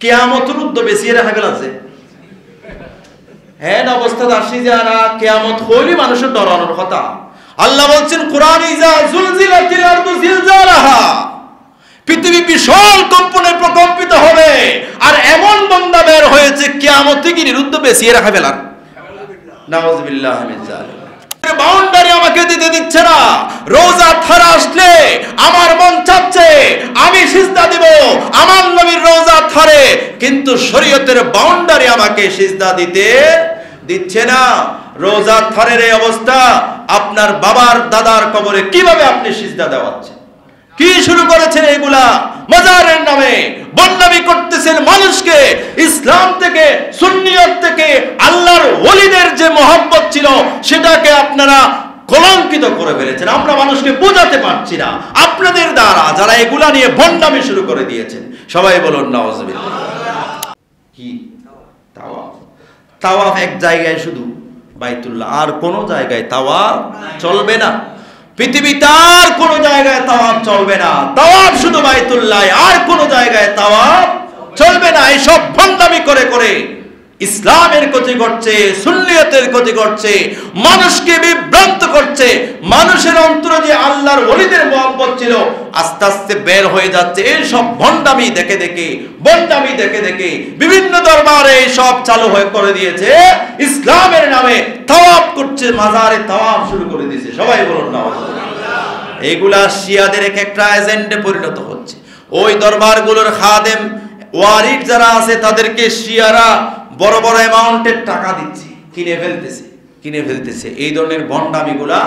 কিয়ামতের উদ্দ বেশি রাখা গেল আছে হ্যাঁ অবস্থা আসি যারা কিয়ামত হইলে মানুষের ডরানোর কথা। আল্লাহ বলছেন কোরআনে ইজা জুলজিলাতিল আরদু জিলজালাহা, পৃথিবী বিশাল কম্পনে প্রকম্পিত হবে। আর এমন বান্দা বের হয়েছে কিয়ামতে কি নিরুদ্ধ বেশি রাখা ফেলার, নাউযুবিল্লাহ মিন যালিক। বাউন্ডারি আমাকে দিতে দিচ্ছে না। রোজা থারা আসলে আমার মন চাচ্ছে আমি সিজদা দিব আমার নবীর রোজা থারে, কিন্তু শরীয়তের বাউন্ডারি আমাকে সিজদা দিতে দিচ্ছে না। রোজা থারের এই অবস্থা, আপনার বাবার দাদার কবরে কিভাবে আপনি সিজদা দেওয়াচ্ছেন? কি শুরু করেছেন এগুলা? মাজারের নামে বদনামি করতেছেন মানুষকে। ইসলাম থেকে, সুন্নিয়ত থেকে আল্লাহর ওলিদের যে মহব্বত ছিল সেটাকে আপনারা কলঙ্কিত করে ফেলেছেন। আমরা মানুষকে বোঝাতে পারছি না আপনাদের দ্বারা, যারা এগুলা নিয়ে বদনামি শুরু করে দিয়েছেন। সবাই বলুন নাউযুবিল্লাহ। কি তাওয়াফ? তাওয়াফ এক জায়গায় শুধু বাইতুল্লাহ, আর কোন জায়গায় তাওয়াফ চলবে না। পৃথিবীতে আর কোন জায়গায় তাওয়াফ চলবে না। তাওয়াফ শুধু বাইতুল্লাহ, আর কোন জায়গায় তাওয়াফ চলবে না। এই সব ভণ্ডামি করে করে ইসলামের ক্ষতি করছে, সুন্নিয়তের ক্ষতি করছে, মানুষকে বিভ্রান্ত করছে। মানুষের অন্তরে যে আল্লাহর ওলিদের মহব্বত ছিল আস্তে আস্তে বের হয়ে যাচ্ছে। এই সব ভণ্ডামি দেখে দেখে, বন্ডামি দেখে দেখে বিভিন্ন দরবারে সব চালু হয়ে করে দিয়েছে। ইসলামের নামে তাওয়াফ করছে, মাজারে তাওয়াফ শুরু করে দিয়েছে। সবাই বলুন না, এইগুলা শিয়াদের এক একটা এজেন্ডে পরিণত হচ্ছে। ওই দরবারগুলোর খাদেম ওয়ারিদ যারা আছে তাদেরকে শিয়ারা বড় বড় অ্যামাউন্টের টাকা দিচ্ছে, কিনে ফেলতেছে। এই ধরনের ভণ্ডামিগুলা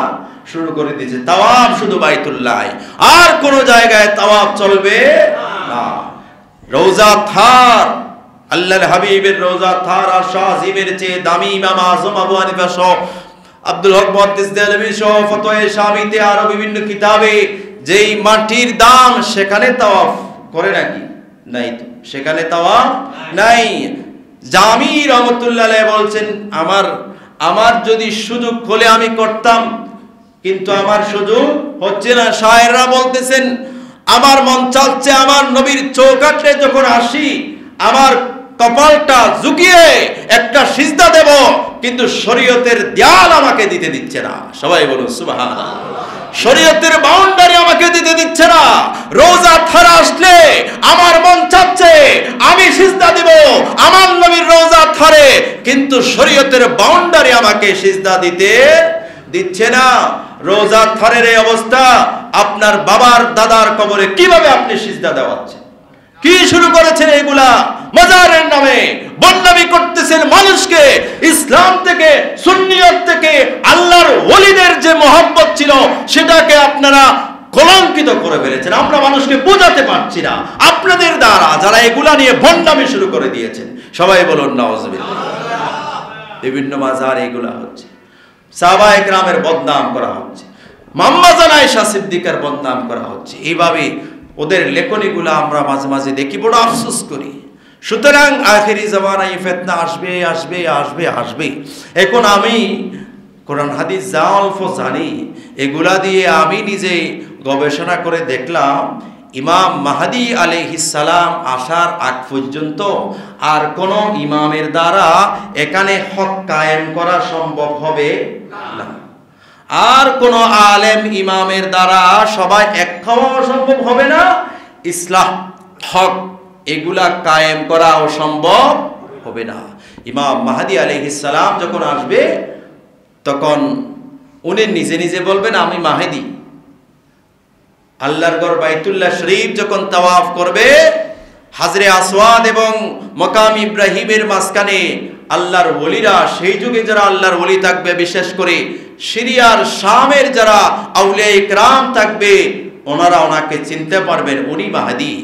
শুরু করে দিয়েছে। তাওয়াফ শুধু বাইতুল্লাহ, আর কোন জায়গায় তাওয়াফ চলবে না। রওজা থার, আল্লাহর হাবিবের রওজা থার আর শাহ আজিমের চেয়ে দামি ইমাম আযম আবু হানিফা সহ, আব্দুল হক মুহাদ্দিস দেহলভী সহ ফতোয়া শামিতে আরো বিভিন্ন কিতাবে যেই মাটির দাম, সেখানে তাওয়াফ করে নাকি? নাই তো, সেখানে তাওয়াফ নাই। জামি রহমাতুল্লাহ আলাইহি বলছেন আমার যদি সুযোগ হলে আমি করতাম, কিন্তু আমার সুযোগ হচ্ছে না। শায়েররা বলতেছেন আমার মন চাচ্ছে আমার নবীর চৌকাঠে যখন আসি আমার কপালটা ঝুঁকিয়ে একটা সিজদা দেব, কিন্তু শরীয়তের দেয়াল আমাকে দিতে দিচ্ছে না। সবাই বলুন সুবহানাল্লাহ। শরীয়তের বাউন্ডারি আমাকে দিতে দিচ্ছে না। রোজা থারা আসলে আমার মন চাচ্ছে আমি সিজদা দিব আমার নবীর রোজা থারে, কিন্তু শরীয়তের বাউন্ডারি আমাকে সিজদা দিতে দিচ্ছে না। রোজা থারের এই অবস্থা, আপনার বাবার দাদার কবরে কিভাবে আপনি সিজদা দেওয়াচ্ছেন? কি শুরু করেছেন এগুলা? মাজারের নামে বদনামি করতেছেন মানুষকে। ইসলাম থেকে, সুন্নিয়ত থেকে আল্লাহর ওলিদের যে মহব্বত ছিল সেটাকে আপনারা কলঙ্কিত করে ফেলেছেন। আমরা মানুষকে বোঝাতে পারছি না আপনাদের দ্বারা, যারা এগুলা নিয়ে বদনামি শুরু করে দিয়েছেন। সবাই বলুন নাউযুবিল্লাহ। বিভিন্ন মাজার এগুলা হচ্ছে, সাহাবায়ে কেরামের বদনাম করা হচ্ছে, আম্মা জান আয়েশা সিদ্দিকার বদনাম করা হচ্ছে। এইভাবে ওদের লেখনীগুলো আমরা মাঝে মাঝে দেখি, বড় আফসোস করি। সুতরাং আখিরি জামানায় ফিতনা আসবে আসবে আসবে আসবে। এখন আমি কোরআন হাদিস যা অল্প জানি, এগুলা দিয়ে আমি নিজে গবেষণা করে দেখলাম ইমাম মাহদী আলাইহিস সালাম আসার আগ পর্যন্ত আর কোন ইমামের দ্বারা এখানে হক কায়েম করা সম্ভব হবে না। আর কোন আলেম ইমামের দ্বারা সবাই এক হওয়া সম্ভব হবে না। ইসলাম, হক এগুলা কায়েম করা সম্ভব হবে না। ইমাম মাহদী আলাইহিস সালাম যখন আসবে তখন উনি নিজে নিজে বলবেন আমি মাহদী। আল্লাহর ঘর বাইতুল্লাহ শরীফ যখন তাওয়াফ করবে, হাজরে আসওয়াদ এবং মাকাম ইব্রাহিমের মাঝখানে আল্লাহর ওলিরা, সেই যুগে যারা আল্লাহর ওলি থাকবে, বিশেষ করে সিরিয়ার শামের যারা আউলিয়া ইকরাম থাকবে, ওনারা ওনাকে চিনতে পারবেন, উনি মাহদী।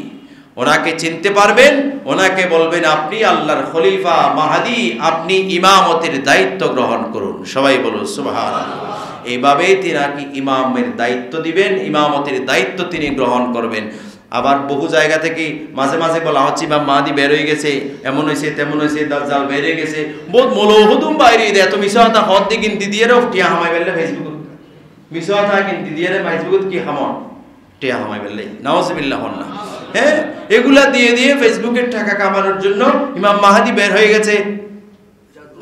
ওনাকে চিনতে পারবেন, ওনাকে বলবেন আপনি আল্লাহর খলিফা মাহদী, আপনি ইমামতের দায়িত্ব গ্রহণ করুন। সবাই বলুন সুবহানাল্লাহ। এইভাবেই তিনি ইমামের দায়িত্ব দিবেন, ইমামতের দায়িত্ব তিনি গ্রহণ করবেন। আবার বহু জায়গা থেকে মাঝে মাঝে বলা হচ্ছে ইমাম মাহদী বের হয়ে গেছে, এমন হয়েছে তেমন হয়েছে, দাজ্জাল বের হয়ে গেছে, বহুত মৌলহুদুম বাইরে দেয়। তো মিশাতা হদ দি কিনতে দিয়ে রে টিয়া হামাই বেললে ফেসবুক মিশাতা কিনতে দিয়ে রে ফেসবুক কি হামন টিয়া হামাই বেললে, নাউজুবিল্লাহ। না হ্যাঁ, এগুলা দিয়ে দিয়ে ফেসবুকের টাকা কামানোর জন্য ইমাম মাহাদি বের হয়ে গেছে,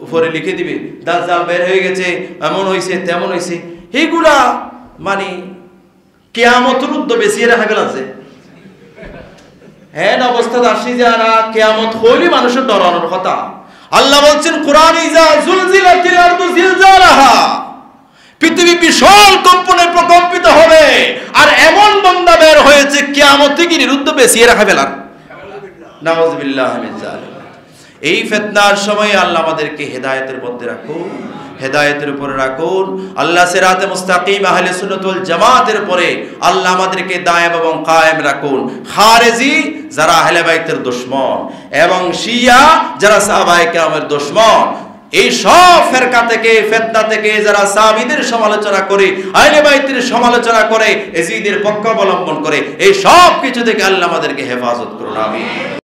উপরে লিখে দিবে দাজ্জাল বের হয়ে গেছে, এমন হইছে তেমন হইছে। এইগুলা মানে কিয়ামতের উদ্য বেশি রাখা গেল আছে। হ্যাঁ, অবস্থা আসি যারা কিয়ামত হইলে মানুষের ডরানোর কথা। আল্লাহ বলছেন কোরআন, ইজা জুলজিলাতিল আরদু জিলজালাহা, পৃথিবী বিশাল কম্পনে প্রকম্পিত হবে। আর এমন বান্দা বের হয়েছে কিয়ামতে কি নিরুদ্ধ বেশিয়ে রাখা ফেলার, নাউযুবিল্লাহি মিন যালিক। এই ফিতনার সময় আল্লাহ আমাদেরকে হেদায়েতের মধ্যে রাখুন, হেদায়েতের উপরে রাখুন। আল্লাহ সিরাতে মুস্তাকিম আহলে সুন্নাত ওয়াল জামাতের উপরে আল্লাহ আমাদেরকে দায়েম এবং কায়েম রাখুন। খারেজি যারা আহলে বাইতের দুশমন এবং শিয়া যারা সাহাবায়ে কেরামের দুশমন, এই সব ফেরকা থেকে ফিতনা থেকে যারা সাহাবীদের সমালোচনা করে, আহলে বাইতের সমালোচনা করে, এজিদের পক্ষ অবলম্বন করে, এই সব কিছু থেকে আল্লাহ আমাদেরকে হেফাজত করুন, আমিন।